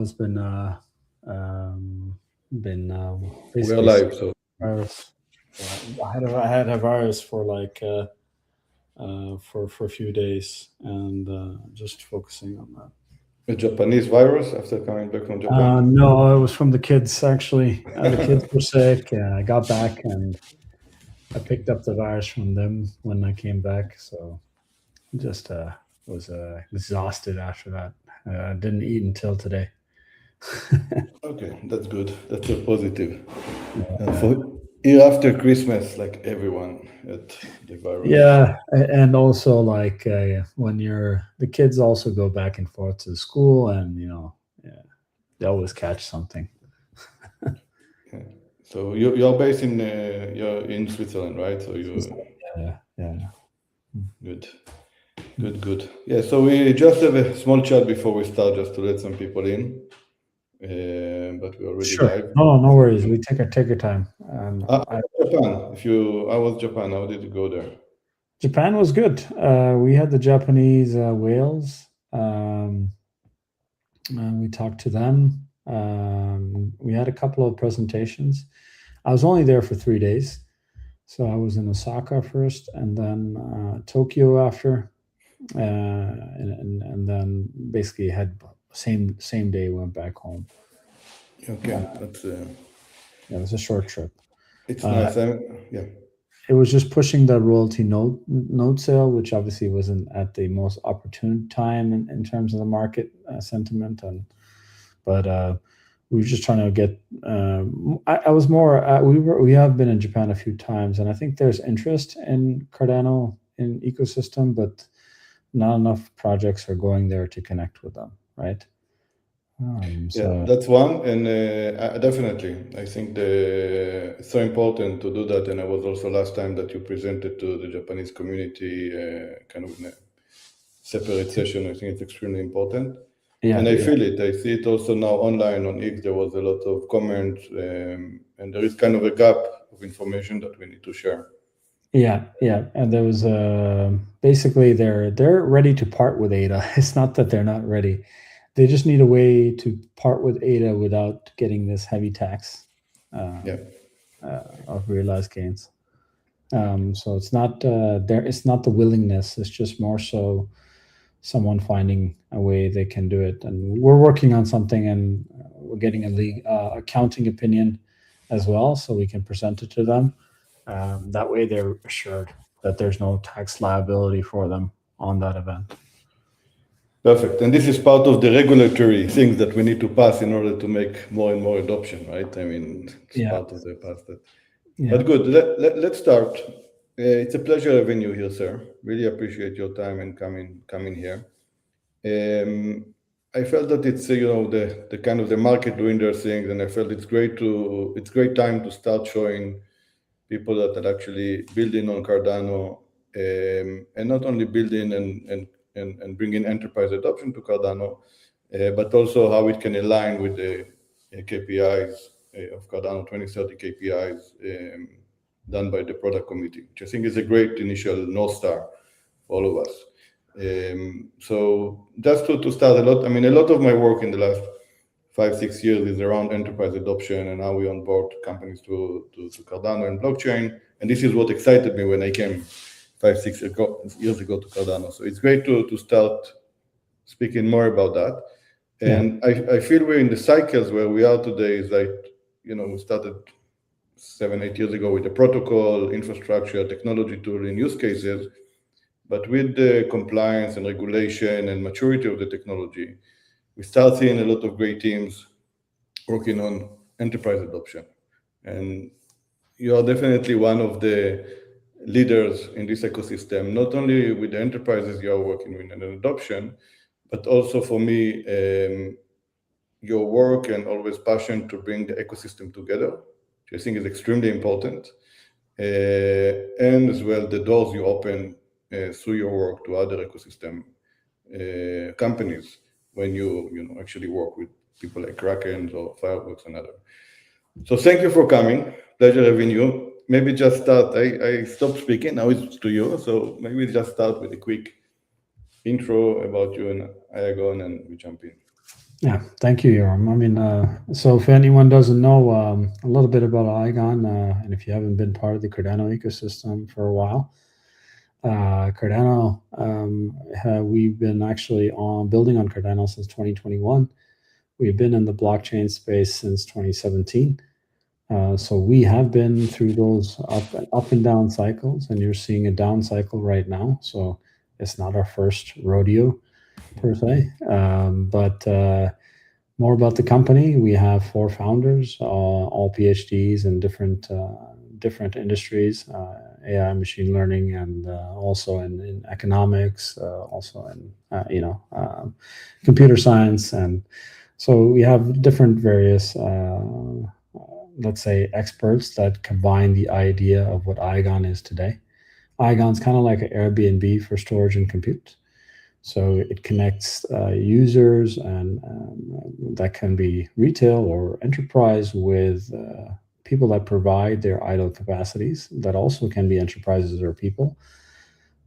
It's been We're basically live, so virus. I had a virus for for a few days, and just focusing on that. a Japanese virus after coming back from Japan. No, it was from the kids actually. The kids were sick. I got back and I picked up the virus from them when I came back. So just was exhausted after that. I didn't eat until today. Okay, that's good. That's a positive. Yeah. For year after Christmas, like everyone had the virus. Yeah, and also like when you're the kids also go back and forth to school, and yeah, they always catch something. Yeah. So you're based in you're in Switzerland, right? So you Yeah, yeah. good, good. Yeah. So we just have a small chat before we start, just to let some people in. But we're already Sure. live. No, no So worries. We take your time. I Japan. I was Japan. How did you go there? Japan was good. We had the Japanese whales. We talked to them. We had a couple of presentations. I was only there for 3 days, so I was in Osaka first, and then Tokyo after, and then basically had same day went back home. Okay, that's Yeah, it was a short trip. it's Uh, nice. Yeah. it was just pushing the royalty note sale, which obviously wasn't at the most opportune time in terms of the market sentiment, and but we were just trying to get. I was more. We have been in Japan a few times, and I think there's interest in Cardano in ecosystem, but not enough projects are going there to connect with them, right? Yeah, So that's one, and definitely, I think it's so important to do that. And I was also last time that you presented to the Japanese community, kind of in a separate session. I think it's extremely important, yeah, and I yeah, feel it. I see it also now online on X. There was a lot of comments, and there is kind of a gap of information that we need to share. yeah, yeah. And there was basically they're ready to part with ADA. It's not that they're not ready. They just need a way to part with ADA without getting this heavy tax Yeah, um, of realized gains. So it's not there. It's not the willingness. It's just more so someone finding a way they can do it. And we're working on something, and we're getting a league accounting opinion as well, so we can present it to them. That way, they're assured that there's no tax liability for them on that event. perfect. And this is part of the regulatory things that we need to pass in order to make more and more adoption, right? I mean, it's Yeah, part of the path that. yeah, But good, let's start. It's a pleasure having you here, sir. Really appreciate your time and coming here. Um, I felt that it's the kind of the market doing their things, and I felt it's great time to start showing people that are actually building on Cardano, and not only building and bringing enterprise adoption to Cardano, but also how it can align with the KPIs of Cardano 2030 KPIs done by the product committee, which I think is a great initial North Star for all of us. So just to start a lot of my work in the last 5-6 years is around enterprise adoption and how we onboard companies to Cardano and blockchain. And this is what excited me when I came 5-6 years ago to Cardano. So it's great to start speaking more about that. yeah, And I feel we're in the cycles where we are today is like, we started 7-8 years ago with the protocol, infrastructure, technology tool in use cases. But with the compliance and regulation and maturity of the technology, we start seeing a lot of great teams working on enterprise adoption. And you are definitely one of the leaders in this ecosystem, not only with the enterprises you are working with and adoption, but also for me, your work and always passion to bring the ecosystem together, which I think is extremely important. And as well, the doors you open through your work to other ecosystem companies when you actually work with people like Kraken or Fireworks and other. So thank you for coming. Pleasure having you. Maybe just start. I stopped speaking. Now it's to you. So maybe just start with a quick intro about you and Iagon, and we jump in. Yeah, thank you, Yoram. I mean, so if anyone doesn't know a little bit about Igon, and if you haven't been part of the Cardano ecosystem for a while, Cardano, we've been actually on building on Cardano since 2021. We've been in the blockchain space since 2017. So we have been through those up and down cycles, and you're seeing a down cycle right now. So it's not our first rodeo per se, but more about the company. We have 4 founders, all PhDs in different industries, AI, machine learning, and also in economics, also in computer science, and so we have different various, let's say, experts that combine the idea of what Igon is today. Igon's kind of like an Airbnb for storage and compute. So it connects users, and that can be retail or enterprise, with people that provide their idle capacities. That also can be enterprises or people.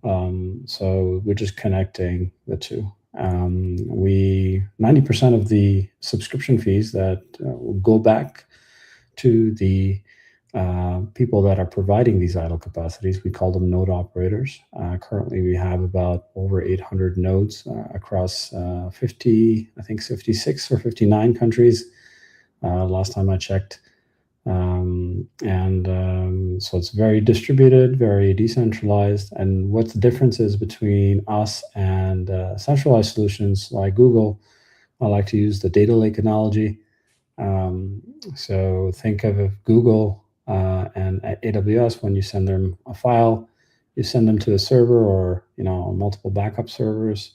So we're just connecting the two. We 90% of the subscription fees that will go back to the people that are providing these idle capacities. We call them node operators. Currently, we have about over 800 nodes across 50, I think 56 or 59 countries. Last time I checked. So it's very distributed, very decentralized. And what the difference is between us and centralized solutions like Google, I like to use the data lake analogy. So think of Google and AWS. When you send them a file, you send them to a server, or multiple backup servers.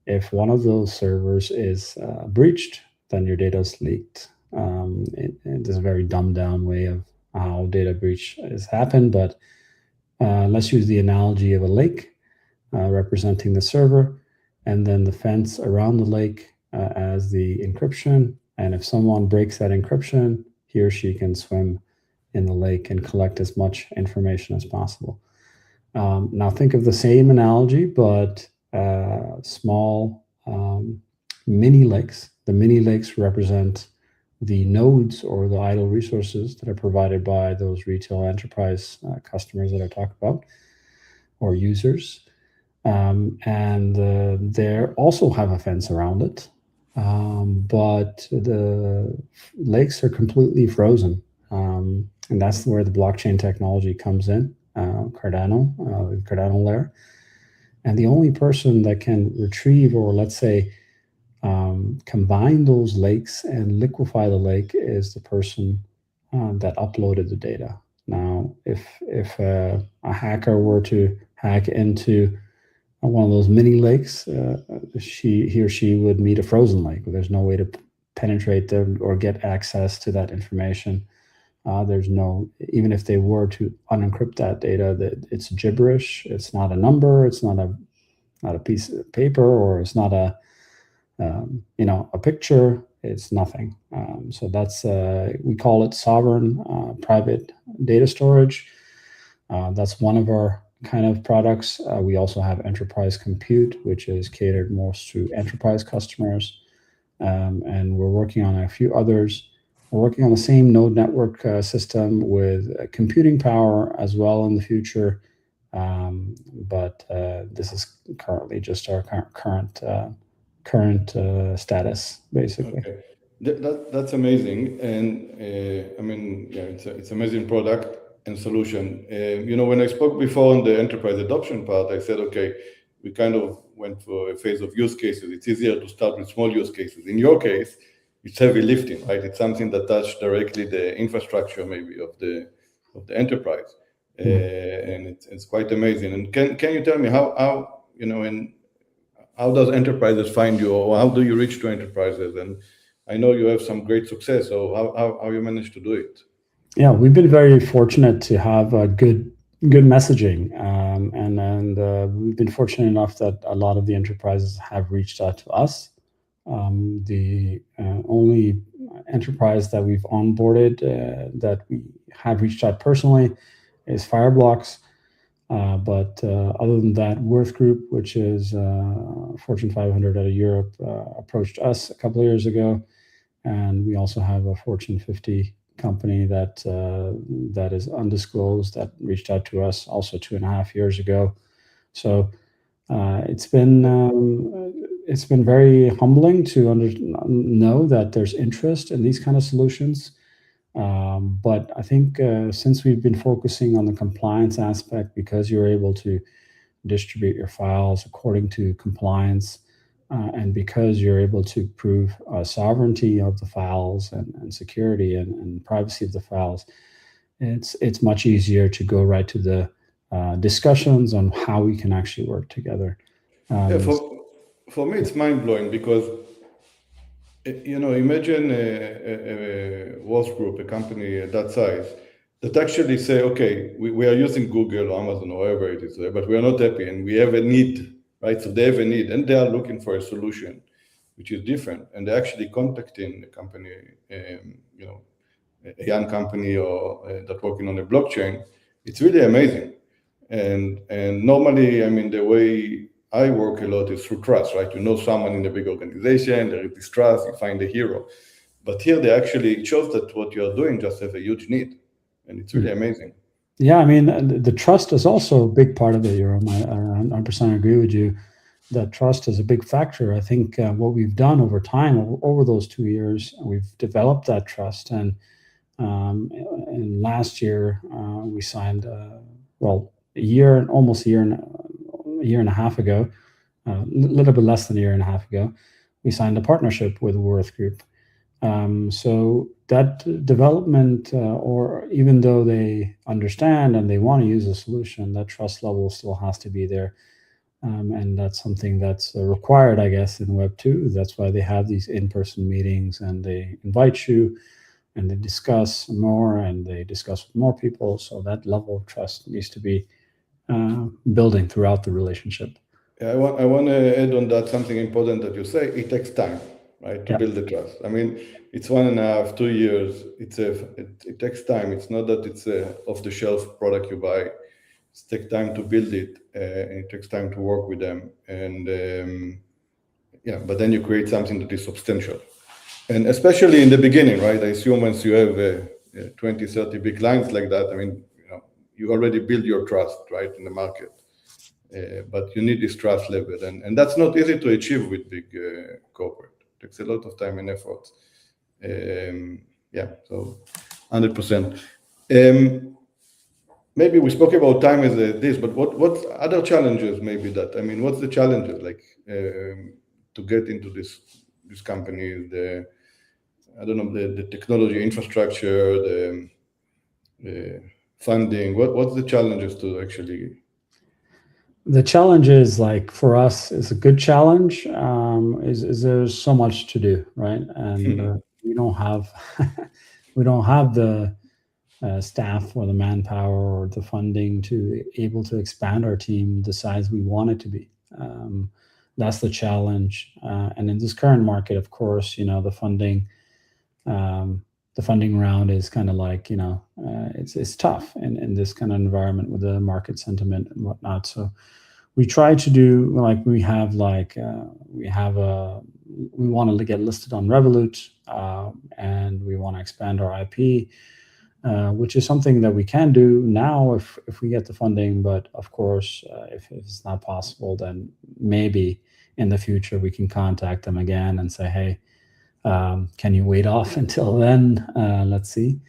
If one of those servers is breached, then your data is leaked. It is a very dumbed down way of how data breach has happened, but let's use the analogy of a lake representing the server, and then the fence around the lake as the encryption. And if someone breaks that encryption, he or she can swim in the lake and collect as much information as possible. Now think of the same analogy, but small mini lakes. The mini lakes represent the nodes or the idle resources that are provided by those retail enterprise customers that I talked about, or users. And they also have a fence around it, but the lakes are completely frozen. And that's where the blockchain technology comes in, Cardano layer. And the only person that can retrieve, or let's say, combine those lakes and liquefy the lake, is the person that uploaded the data. Now, if a hacker were to hack into one of those mini lakes, he or she would meet a frozen lake. There's no way to penetrate them or get access to that information. There's no, even if they were to unencrypt that data, that it's gibberish. It's not a number. It's not a piece of paper, or it's not a picture. It's nothing. So that's we call it sovereign private data storage. That's one of our kind of products. We also have enterprise compute, which is catered most to enterprise customers, and we're working on a few others. We're working on the same node network system with computing power as well in the future, but this is currently just our current status, basically. Okay. That's amazing. And I mean, yeah, it's amazing product and solution. When I spoke before on the enterprise adoption part, I said, okay, we kind of went for a phase of use cases. It's easier to start with small use cases. In your case, it's heavy lifting, right? It's something that touched directly the infrastructure, maybe of the enterprise, and it's quite amazing. And can you tell me how and how does enterprises find you, or how do you reach to enterprises? And I know you have some great success, so how you managed to do it? Yeah, we've been very fortunate to have good messaging, and we've been fortunate enough that a lot of the enterprises have reached out to us. The only enterprise that we've onboarded that we have reached out personally is Fireblocks. But other than that, Worth Group, which is Fortune 500 out of Europe, approached us a couple of years ago, and we also have a Fortune 50 company that is undisclosed that reached out to us also 2.5 years ago. So it's been very humbling to know that there's interest in these kind of solutions. But I think since we've been focusing on the compliance aspect, because you're able to distribute your files according to compliance, and because you're able to prove sovereignty of the files and security and privacy of the files, it's much easier to go right to the discussions on how we can actually work together. Yeah, for me, it's mind blowing because imagine a Wolf Group, a company that size, that actually say, okay, we are using Google or Amazon or wherever it is, but we are not happy and we have a need, right? So they have a need and they are looking for a solution, which is different. And they're actually contacting a company, a young company or that working on a blockchain. It's really amazing. And normally, I mean, the way I work a lot is through trust, right? You know someone in a big organization, there is this trust, you find a hero. But here they actually, it shows that what you're doing just has a huge need. And it's really amazing. Yeah, I mean, the trust is also a big part of it, Yoram. I 100% agree with you that trust is a big factor. I think what we've done over time, over those 2 years, we've developed that trust. And last year, we signed, well, almost a year and a half ago, a little bit less than a year and a half ago, we signed a partnership with Worth Group. So that development, or even though they understand and they want to use a solution, that trust level still has to be there. And that's something that's required, I guess, in Web 2. That's why they have these in-person meetings and they invite you and they discuss more and they discuss with more people. So that level of trust needs to be building throughout the relationship. Yeah, I want to add on that something important that you say. It takes time, right, to Yeah. build the trust. I mean, it's 1.5, 2 years. It takes time. It's not that it's a off-the-shelf product you buy. It takes time to build it, and it takes time to work with them. And yeah, but then you create something that is substantial. And especially in the beginning, right? I assume once you have 20, 30 big clients like that, I mean, you already build your trust, right, in the market. But you need this trust level, and that's not easy to achieve with big corporate. It takes a lot of time and effort. Yeah, so 100%. Maybe we spoke about time as this, but what other challenges maybe that? I mean, what's the challenges like to get into this company? I don't know, the technology infrastructure, the funding. What's the challenges to actually? The challenge is, like, for us, is a good challenge. Is there's so much to do, right? And we don't have the staff or the manpower or the funding to able to expand our team the size we want it to be. That's the challenge. And in this current market, of course, the funding round is kind of like, it's tough in this kind of environment with the market sentiment and whatnot. So we try to do, like, we want to get listed on Revolut, and we want to expand our IP, which is something that we can do now if we get the funding. But of course, if it's not possible, then maybe in the future we can contact them again and say, hey, can you wait off until then? Let's see.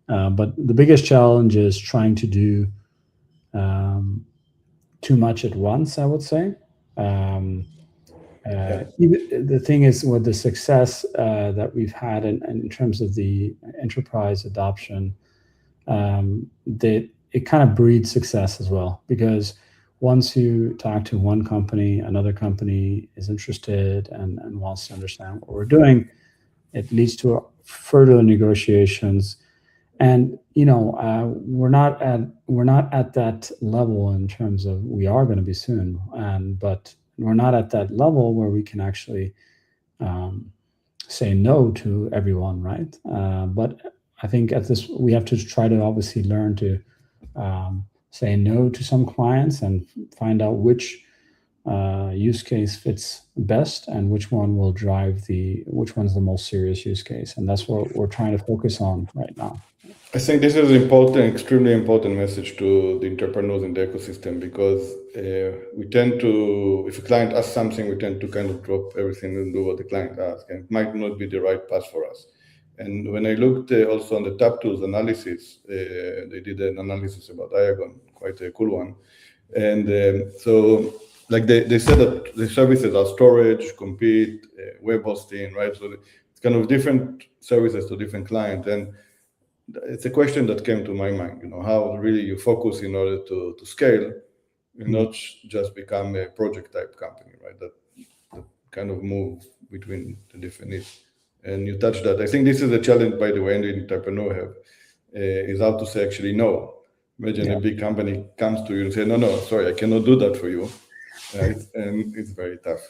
But the biggest challenge is trying to do too much at once, I would say. The thing is, with the success that we've had in terms of the enterprise adoption, it kind of breeds success as well, because once you talk to one company, another company is interested and wants to understand what we're doing. It leads to further negotiations. And we're not at that level in terms of, we are going to be soon, but we're not at that level where we can actually say no to everyone, right? But I think at this, we have to try to obviously learn to say no to some clients and find out which use case fits best and which one will drive which one's the most serious use case. And that's what we're trying to focus on right now. I think this is important, extremely important message to the entrepreneurs in the ecosystem, because we tend to, if a client asks something, we tend to kind of drop everything and do what the client asks, and it might not be the right path for us. And when I looked also on the TapTools analysis, they did an analysis about Iagon, quite a cool one. And so like they said that the services are storage, compute, web hosting, right? So it's kind of different services to different clients. And it's a question that came to my mind, how really you focus in order to scale and not just become a project type company, right? That kind of move between the different needs. And you touched that. I think this is a challenge, by the way, any entrepreneur have, is how to say actually no. Imagine a big company comes to you and say, no, sorry, I cannot do that for you. And it's very tough.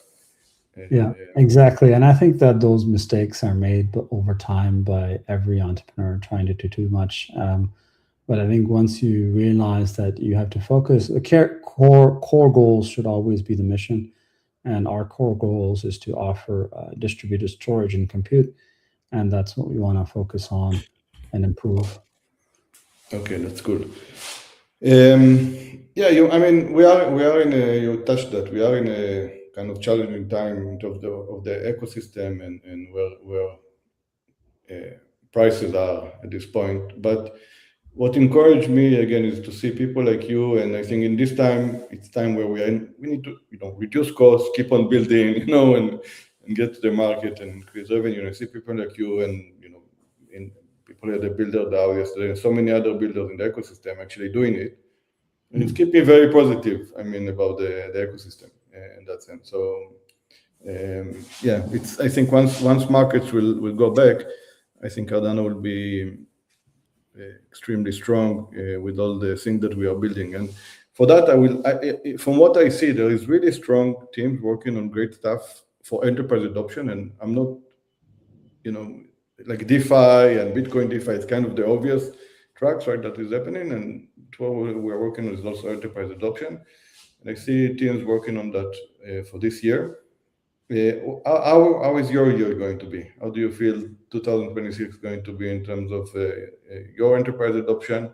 Yeah, exactly. And I think that those mistakes are made over time by every entrepreneur trying to do too much. But I think once you realize that you have to focus, the core goals should always be the mission. And our core goals is to offer distributed storage and compute. And that's what we want to focus on and improve. Okay, that's good. Yeah, I mean, we are in a, you touched that, we are in a kind of challenging time in terms of the ecosystem and where prices are at this point. But what encouraged me again is to see people like you, and I think in this time, it's time where we need to reduce costs, keep on building, and get to the market and increase revenue. And I see people like you and in people at the Builder DAO yesterday, and so many other builders in the ecosystem actually doing it. And it's kept me very positive, about the ecosystem in that sense. So yeah, I think once markets will go back, I think Cardano will be extremely strong with all the things that we are building. And for that, from what I see, there is really strong teams working on great stuff for enterprise adoption. And I'm not, like DeFi and Bitcoin DeFi, it's kind of the obvious tracks, right, that is happening. And what we're working on is also enterprise adoption. And I see teams working on that for this year. How is your year going to be? How do you feel 2026 going to be in terms of your enterprise adoption?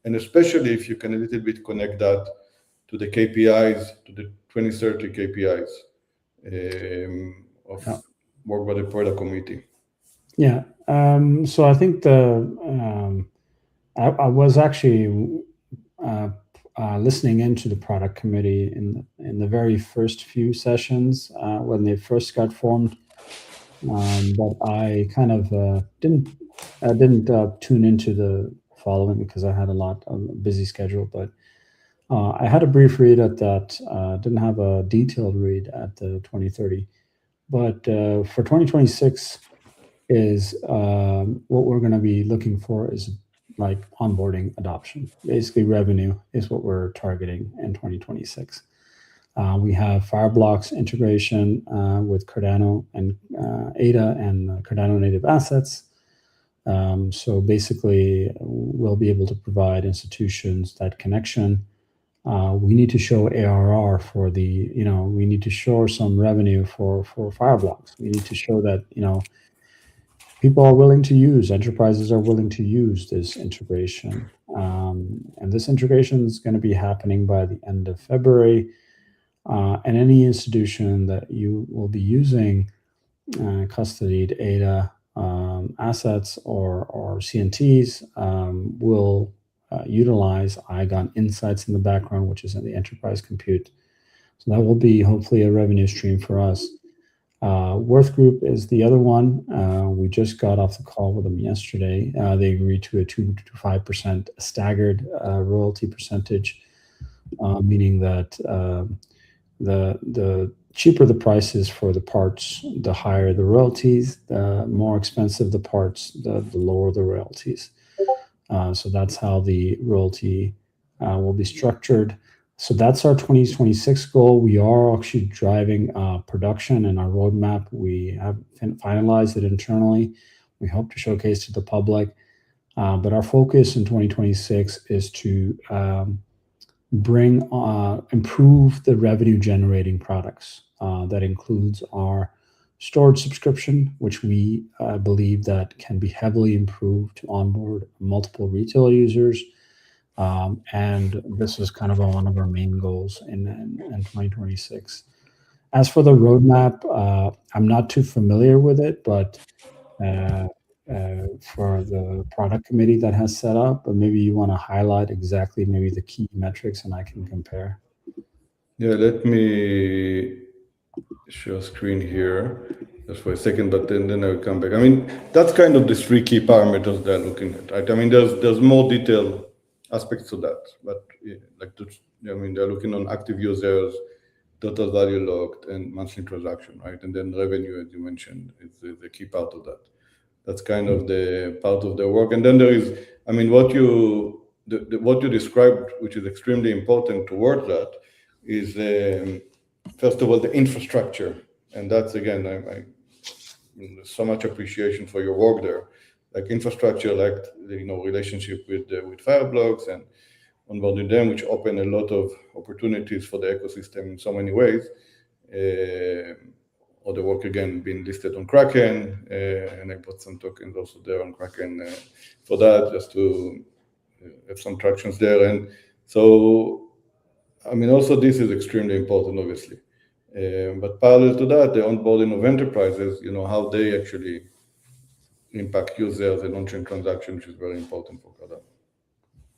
And especially if you can a little bit connect that to the KPIs, to the 2030 KPIs of work by the product committee. Yeah. So I think I was actually listening into the product committee in the very first few sessions when they first got formed, but I kind of didn't tune into the following because I had a busy schedule. But I had a brief read at that. Didn't have a detailed read at the 2030, but for 2026 is what we're going to be looking for is like onboarding adoption. Basically, revenue is what we're targeting in 2026. We have Fireblocks integration with Cardano and ADA and Cardano native assets. So basically, we'll be able to provide institutions that connection. We need to show ARR for we need to show some revenue for Fireblocks. We need to show that, people are willing to use, enterprises are willing to use this integration. And this integration is going to be happening by the end of February. And any institution that you will be using custodied ADA assets or CNTs will utilize Iagon Insights in the background, which is in the enterprise compute. So that will be hopefully a revenue stream for us. Worth Group is the other one. We just got off the call with them yesterday. They agreed to a 2 to 5% staggered royalty percentage, meaning that the cheaper the prices for the parts, the higher the royalties. The more expensive the parts, the lower the royalties. So that's how the royalty will be structured. So that's our 2026 goal. We are actually driving production and our roadmap. We have finalized it internally. We hope to showcase to the public. But our focus in 2026 is to improve the revenue generating products. That includes our storage subscription, which we believe that can be heavily improved to onboard multiple retail users. And this is kind of one of our main goals in 2026. As for the roadmap, I'm not too familiar with it, but for the product committee that has set up, but maybe you want to highlight exactly maybe the key metrics and I can compare. Yeah, let me share screen here just for a second, but then I'll come back. I mean, that's kind of the three key parameters they're looking at, right? I mean, there's more detailed aspects to that, but they're looking on active users, total value locked, and monthly transaction, right? And then revenue, as you mentioned, is the key part of that. That's kind of the part of the work. And then there is, I mean, what you described, which is extremely important towards that, is first of all the infrastructure, and that's again, I so much appreciation for your work there, like infrastructure, like relationship with Fireblocks and onboarding them, which open a lot of opportunities for the ecosystem in so many ways. Or the work again being listed on Kraken, and I put some tokens also there on Kraken for that, just to have some tractions there. And so, I mean, also this is extremely important, obviously. But parallel to that, the onboarding of enterprises, how they actually impact users and on-chain transactions, which is very important for Cardano.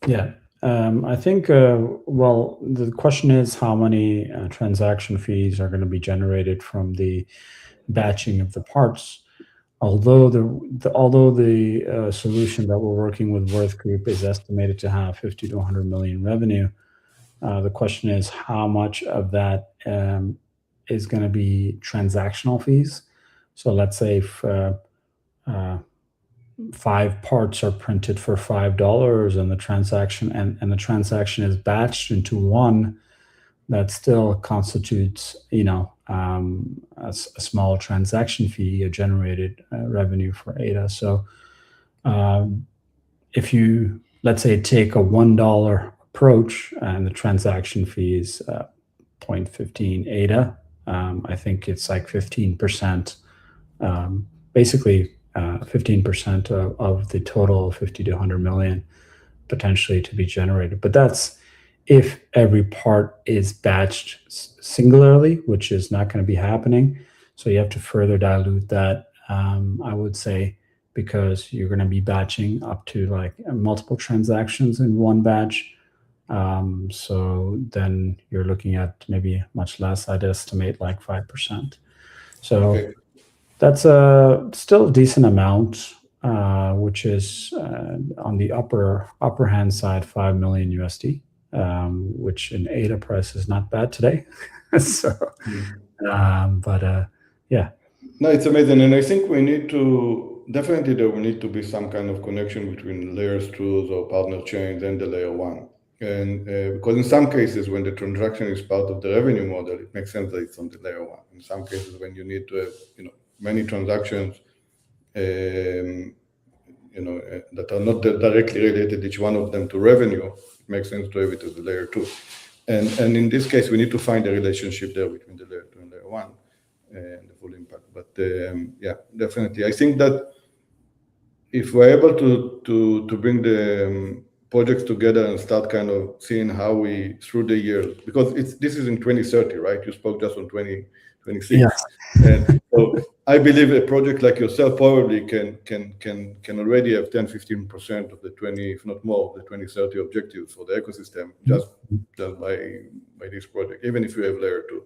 Yeah. I think, well, the question is how many transaction fees are going to be generated from the batching of the parts. Although the solution that we're working with Worth Group is estimated to have 50 to 100 million revenue, the question is how much of that is going to be transactional fees. So let's say if 5 parts are printed for $5 and the transaction is batched into one, that still constitutes a small transaction fee, a generated revenue for ADA. So if you, let's say, take a $1 approach and the transaction fee is 0.15 ADA, I think it's like 15%, basically 15% of the total 50 to 100 million potentially to be generated. But that's if every part is batched singularly, which is not going to be happening. So you have to further dilute that, I would say, because you're going to be batching up to like multiple transactions in one batch. So then you're looking at maybe much less. I'd estimate like 5%. So Okay. that's still a decent amount, which is on the upper hand side, 5 million USD, which in ADA price is not bad today. So, yeah. No, it's amazing, and I think there will need to be some kind of connection between layers 2s or partner chains and the layer 1. And because in some cases, when the transaction is part of the revenue model, it makes sense that it's on the layer 1. In some cases, when you need to have many transactions that are not directly related, each one of them, to revenue, it makes sense to have it as a layer 2. And in this case, we need to find a relationship there between the layer 2 and layer 1 and the full impact. But yeah, definitely. I think that if we're able to bring the projects together and start kind of seeing how we, through the years, because this is in 2030, right? You spoke just on 2026. Yes. And so I believe a project like yourself probably can already have 10-15% of the 20, if not more, of the 2030 objectives for the ecosystem just by this project, even if you have layer 2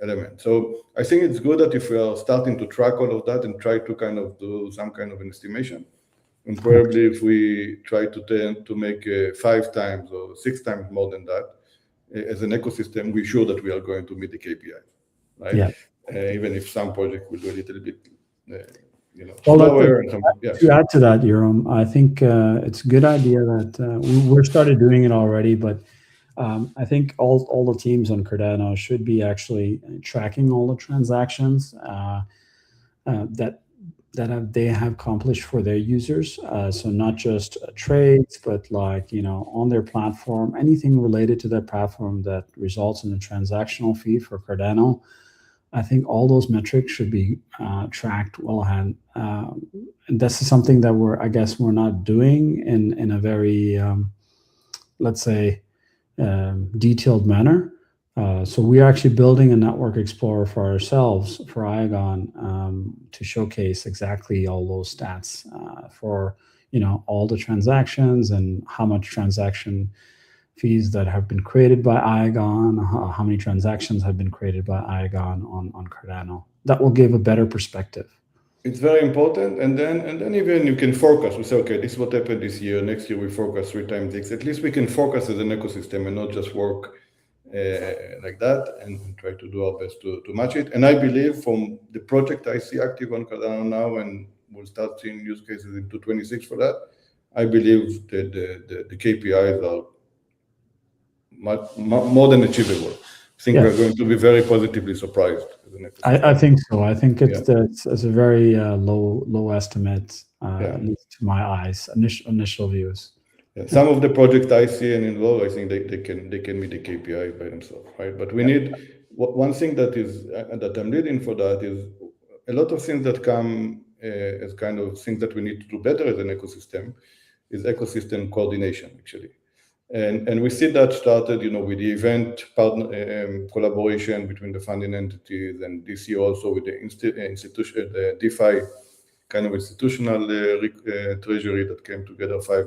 element. So I think it's good that if we are starting to track all of that and try to kind of do some kind of an estimation, and probably if we try to make 5 times or 6 times more than that as an ecosystem, we're sure that we are going to meet the KPI, right? Yeah. Even if some project will do a little bit Well, slower. to add to that, Yoram, I think it's a good idea that we're started doing it already, but I think all the teams on Cardano should be actually tracking all the transactions that they have accomplished for their users. So not just trades, but like, on their platform, anything related to their platform that results in a transactional fee for Cardano. I think all those metrics should be tracked well ahead. And this is something that I guess we're not doing in a very, let's say, detailed manner. So we are actually building a network explorer for ourselves, for Iagon, to showcase exactly all those stats for all the transactions and how much transaction fees that have been created by Iagon, how many transactions have been created by Iagon on Cardano. That will give a better perspective. It's very important, and then even you can forecast. We say, okay, this is what happened this year. Next year we forecast 3 times X. At least we can forecast as an ecosystem and not just work like that and try to do our best to match it. And I believe from the project I see active on Cardano now, and we'll start seeing use cases in 2026 for that, I believe that the KPIs are more than achievable. I think we're going to be very positively surprised. I think so. I think it's a very low estimate, at least to my eyes, initial views. Some of the projects I see and involve, I think they can meet the KPI by themselves, right? But we need one thing that I'm leading for that is a lot of things that come as kind of things that we need to do better as an ecosystem is ecosystem coordination actually. And we see that started, with the event partner collaboration between the funding entities, and this year also with the institution, the DeFi kind of institutional treasury that came together, 5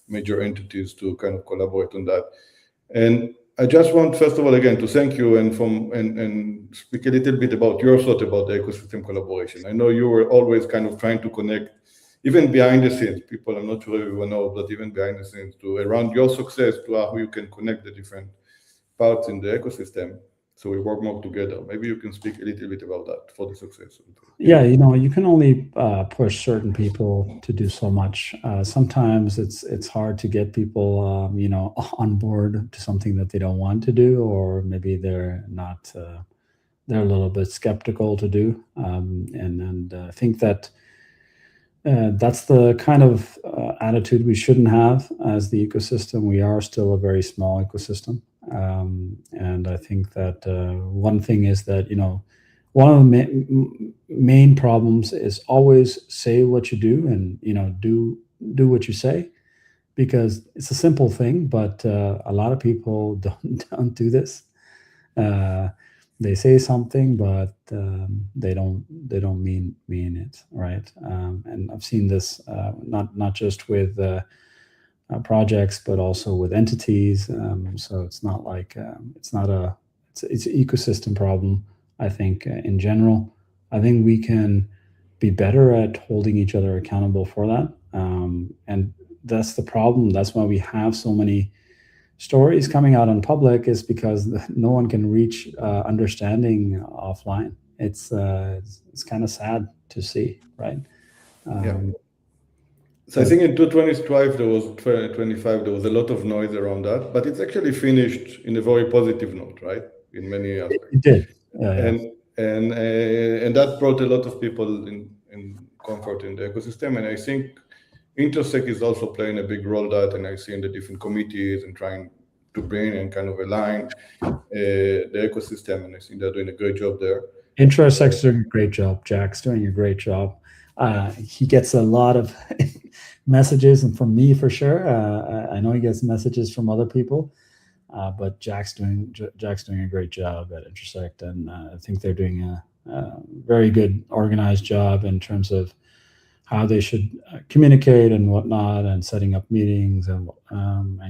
major entities to kind of collaborate on that. And I just want, first of all, again, to thank you and speak a little bit about your thought about the ecosystem collaboration. I know you were always kind of trying to connect, even behind the scenes, people, I'm not sure everyone knows, but even behind the scenes, to around your success, to how you can connect the different parts in the ecosystem, so we work more together. Maybe you can speak a little bit about that for the success. Yeah, you can only push certain people to do so much. Sometimes it's hard to get people, on board to something that they don't want to do, or maybe they're not, they're a little bit skeptical to do, and I think that. That's the kind of attitude we shouldn't have as the ecosystem. We are still a very small ecosystem. And I think that one thing is that, one of the main problems is always say what you do and, do what you say, because it's a simple thing, but a lot of people don't do this. They say something, but they don't mean it, right? And I've seen this not just with projects, but also with entities. So it's not like it's an ecosystem problem. I think in general, I think we can be better at holding each other accountable for that, and that's the problem. That's why we have so many stories coming out in public, is because no one can reach understanding offline. It's kind of sad to see, right? So I think in 2025 there was a lot of noise around that, but it's actually finished in a very positive note, right? In many aspects. It did. And that brought a lot of people in comfort in the ecosystem. And I think Intersec is also playing a big role that, and I see in the different committees and trying to bring and kind of align the ecosystem, and I think they're doing a great job there. Intersec's doing a great job. Jack's doing a great job. He gets a lot of messages, and from me for sure. I know he gets messages from other people, but Jack's doing a great job at Intersect, and I think they're doing a very good organized job in terms of how they should communicate and whatnot, and setting up meetings and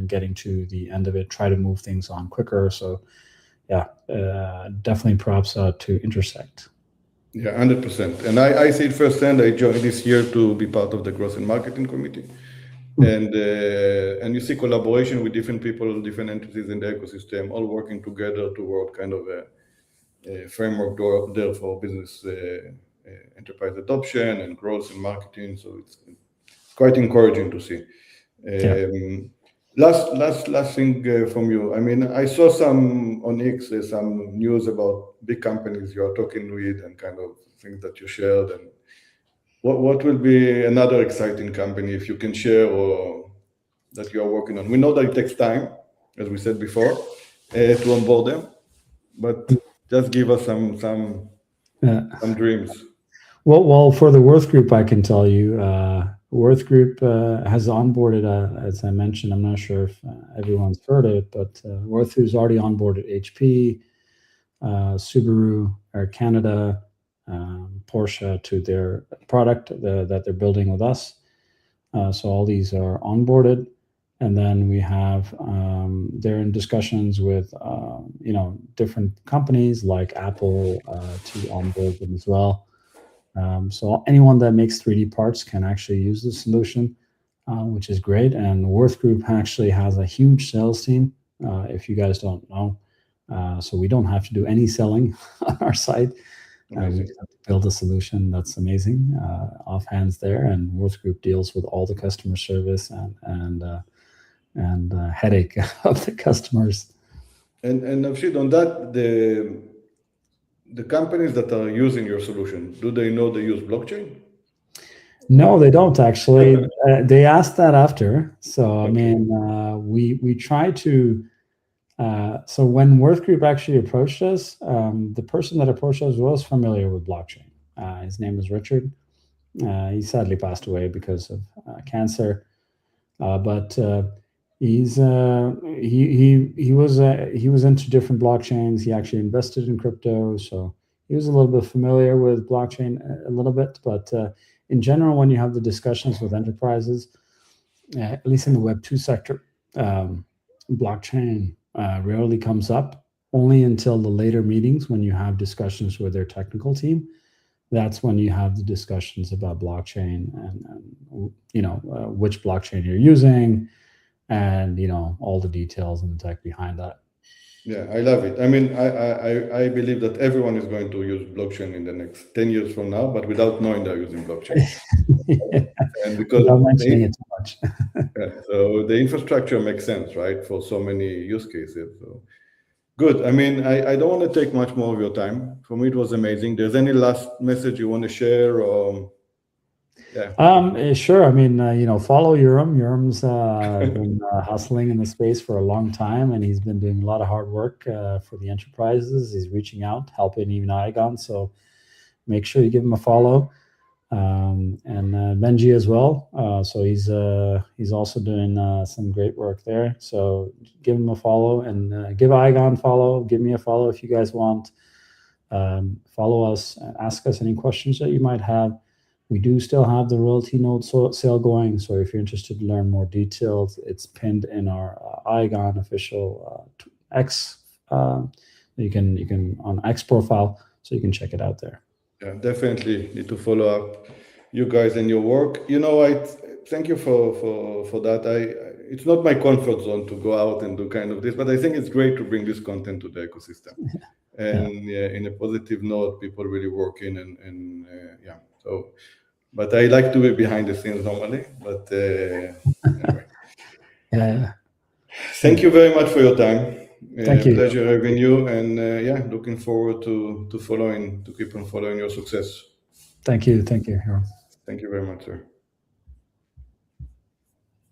getting to the end of it, try to move things on quicker. So yeah, definitely props out to Intersect. Yeah, 100%. And I see it firsthand. I joined this year to be part of the growth and marketing committee. And you see collaboration with different people, different entities in the ecosystem, all working together toward kind of a framework there for business enterprise adoption and growth and marketing. So it's quite encouraging to see. Last thing from you. I mean, I saw some on X, some news about big companies you are talking with and kind of things that you shared. And what will be another exciting company, if you can share, or that you are working on? We know that it takes time, as we said before, to onboard them, but just give us some dreams. Well, for the Worth Group, I can tell you, Worth Group has onboarded, as I mentioned. I'm not sure if everyone's heard it, but Worth has already onboarded HP, Subaru, Air Canada, Porsche to their product that they're building with us. So all these are onboarded, and then we have they're in discussions with different companies like Apple to onboard them as well. So anyone that makes 3D parts can actually use the solution, which is great. And Worth Group actually has a huge sales team, if you guys don't know. So we don't have to do any selling on our site. We just have to build a solution that's amazing, off hands there. And Worth Group deals with all the customer service and headache of the customers. And Navjit, on that, the companies that are using your solution, do they know they use blockchain? No, they don't actually. They asked that after. So I mean, we try to. So when Worth Group actually approached us, the person that approached us was familiar with blockchain. His name is Richard. He sadly passed away because of cancer, but he was into different blockchains. He actually invested in crypto, so he was a little bit familiar with blockchain a little bit. But in general, when you have the discussions with enterprises, at least in the Web2 sector, blockchain rarely comes up, only until the later meetings when you have discussions with their technical team. That's when you have the discussions about blockchain and which blockchain you're using, and all the details and the tech behind that. Yeah, I love it. I mean, I believe that everyone is going to use blockchain in the next 10 years from now, but without knowing they're using blockchain. And because without mentioning it too much. So the infrastructure makes sense, right, for so many use cases. So good. I mean, I don't want to take much more of your time. For me, it was amazing. There's any last message you want to share? Or Sure. I mean, follow Yoram. Yoram's been hustling in the space for a long time, and he's been doing a lot of hard work for the enterprises. He's reaching out, helping even Igon. So make sure you give him a follow. And Benji as well. So he's also doing some great work there. So give him a follow, and give Igon a follow. Give me a follow if you guys want. Follow us, ask us any questions that you might have. We do still have the royalty node sale going. So if you're interested to learn more details, it's pinned in our Igon official X. You can on X profile, so you can check it out there. Yeah, definitely need to follow up you guys and your work. I thank you for that. It's not my comfort zone to go out and do kind of this, but I think it's great to bring this content to the ecosystem. And in a positive note, people really working and so, but I like to be behind the scenes normally, but anyway. Yeah. Thank you very much for your time. Thank you. Pleasure having you, and looking forward to keep on following your success. Thank you. Thank you. Thank you very much, sir.